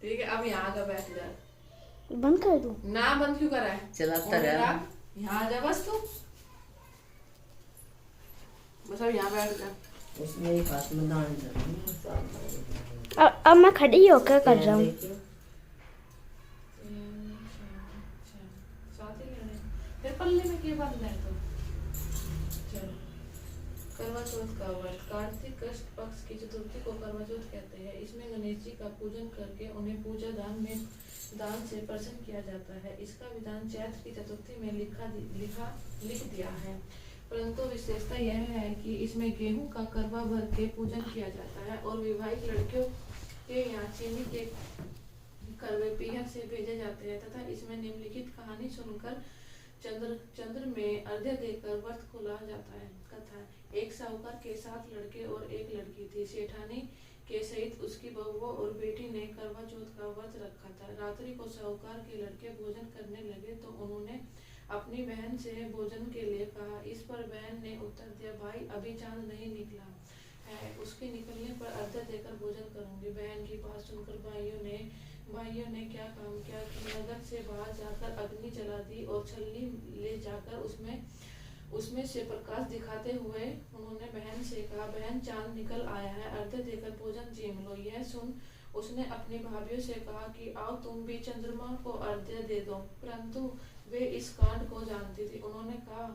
ठीक है, अब यहाँ का बैठ जा। बंद कर दूं? ना बंद क्यों करा है? चलाता रहा। यहाँ आ जा बस तू, बस अब यहाँ बैठ जा। उसमें एक हाथ में दान अब मैं खड़ी होकर कर रहा हूँ। फिर पल्ले में क्या बांधना है? तो चलो, करवा चौथ का व्रत। कार्तिक कृष्ण पक्ष की चतुर्थी को करवा चौथ कहते हैं। इसमें गणेश जी का पूजन करके उन्हें पूजा दान से प्रसन्न किया जाता है। इसका विधान चैत्र की चतुर्थी में लिख दिया है, परंतु विशेषता यह है कि इसमें गेहूं का करवा भर के पूजन किया जाता है और विवाहित लड़कियों के यहाँ चीनी के करवे पीहर से भेजे जाते हैं तथा इसमें निम्नलिखित कहानी सुनकर चंद्र में अर्घ्य देकर व्रत खोला जाता है। कथा: एक साहूकार के 7 लड़के और एक लड़की थी। सेठानी के सहित उसकी बहुओं और बेटी ने करवा चौथ का व्रत रखा था। रात्रि को साहूकार के लड़के भोजन करने लगे तो उन्होंने अपनी बहन से भोजन के लिए कहा। इस पर बहन ने उत्तर दिया, भाई अभी चांद नहीं निकला है, उसके निकलने पर अर्घ्य देकर भोजन करूंगी। बहन की बात सुनकर भाइयों ने क्या काम किया कि नगर से बाहर जाकर अग्नि जला दी और छलनी ले जाकर उसमें से प्रकाश दिखाते हुए उन्होंने बहन से कहा, बहन चांद निकल आया है, अर्घ्य देकर भोजन जीम लो। यह सुन उसने अपनी भाभियों से कहा कि आओ तुम भी चंद्रमा को अर्घ्य दे दो, परंतु वे इस कांड को जानती थी। उन्होंने कहा,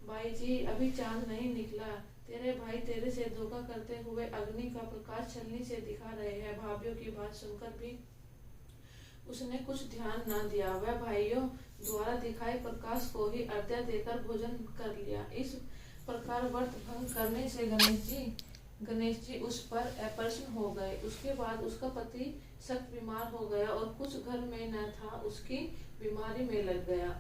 भाई जी अभी चांद नहीं निकला, तेरे भाई तेरे से धोखा करते हुए अग्नि का प्रकाश छलनी से दिखा रहे हैं। भाभियों की बात सुनकर भी उसने कुछ ध्यान न दिया। वह भाइयों द्वारा दिखाए प्रकाश को ही अर्घ्य देकर भोजन कर लिया। इस प्रकार व्रत भंग करने से गणेश जी उस पर अप्रसन्न हो गए। उसके बाद उसका पति सख्त बीमार हो गया और कुछ घर में न था, उसकी बीमारी में लग गया।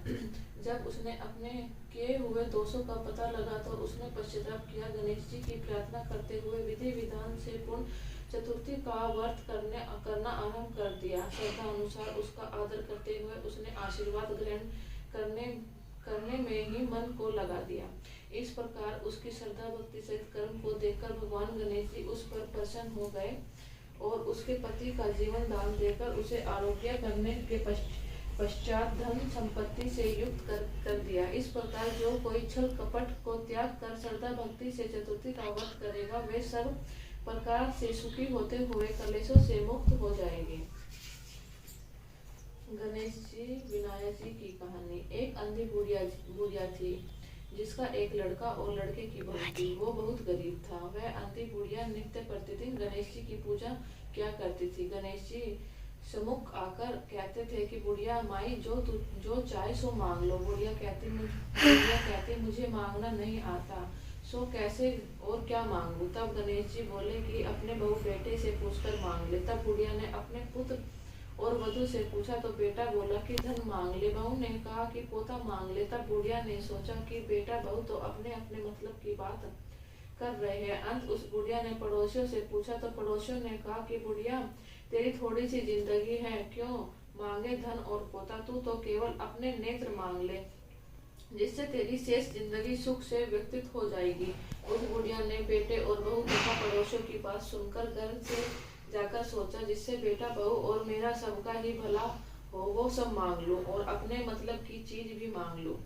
जब उसने अपने किए हुए दोषों का पता लगा तो उसने पश्चाताप किया। गणेश जी की प्रार्थना करते हुए विधि विधान से पूर्ण चतुर्थी का व्रत करना आरंभ कर दिया। श्रद्धा अनुसार उसका आदर करते हुए उसने आशीर्वाद ग्रहण करने में ही मन को लगा दिया। इस प्रकार उसकी श्रद्धा भक्ति सहित कर्म को देखकर भगवान गणेश जी उस पर प्रसन्न हो गए और उसके पति का जीवन दान देकर उसे आरोग्य करने के पश्चात धन संपत्ति से युक्त कर दिया। इस प्रकार जो कोई छल कपट को त्याग कर श्रद्धा भक्ति से चतुर्थी का व्रत करेगा वे सब प्रकार से सुखी होते हुए कलेशों से मुक्त हो जाएंगे। गणेश जी विनायक जी की कहानी। एक अंधी बुढ़िया थी जिसका एक लड़का और लड़के की बहू थी। वो बहुत गरीब था। वह अंधी बुढ़िया नित्य प्रतिदिन गणेश जी की पूजा किया करती थी। गणेश जी सम्मुख आकर कहते थे कि बुढ़िया माई जो चाहे सो मांग लो। बुढ़िया कहती मुझे मांगना नहीं आता, सो कैसे और क्या मांगू। तब गणेश जी बोले कि अपने बहू बेटे से पूछकर मांग ले। तब बुढ़िया ने अपने पुत्र और वधू से पूछा तो बेटा बोला कि धन मांग ले। बहू ने कहा कि पोता मांग ले। तब बुढ़िया ने सोचा कि बेटा बहू तो अपने अपने मतलब की बात कर रहे हैं। अंत उस बुढ़िया ने पड़ोसियों से पूछा तो पड़ोसियों ने कहा कि बुढ़िया तेरी थोड़ी सी जिंदगी है, क्यों मांगे धन और पोता, तू तो केवल अपने नेत्र मांग ले, जिससे तेरी शेष जिंदगी सुख से व्यतीत हो जाएगी। उस बुढ़िया ने बेटे और बहू तथा पड़ोसियों की बात सुनकर घर से जाकर सोचा, जिससे बेटा बहू और मेरा सबका ही भला हो वो सब मांग लूं और अपने मतलब की चीज भी मांग लूं।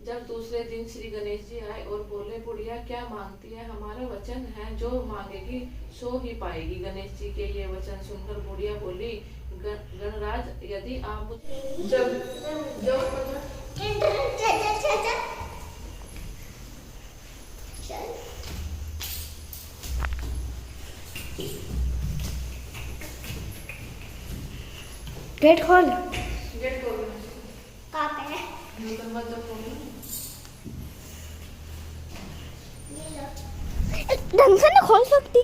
जब दूसरे दिन श्री गणेश जी आए और बोले, बुढ़िया क्या मांगती है, हमारा वचन है जो मांगेगी सो ही पाएगी। गणेश जी के ये वचन सुनकर बुढ़िया बोली, गणराज यदि आप गेट खोल। कहाँ पे है? दरवाजा खोलो। ढंग से ना खोल सकती।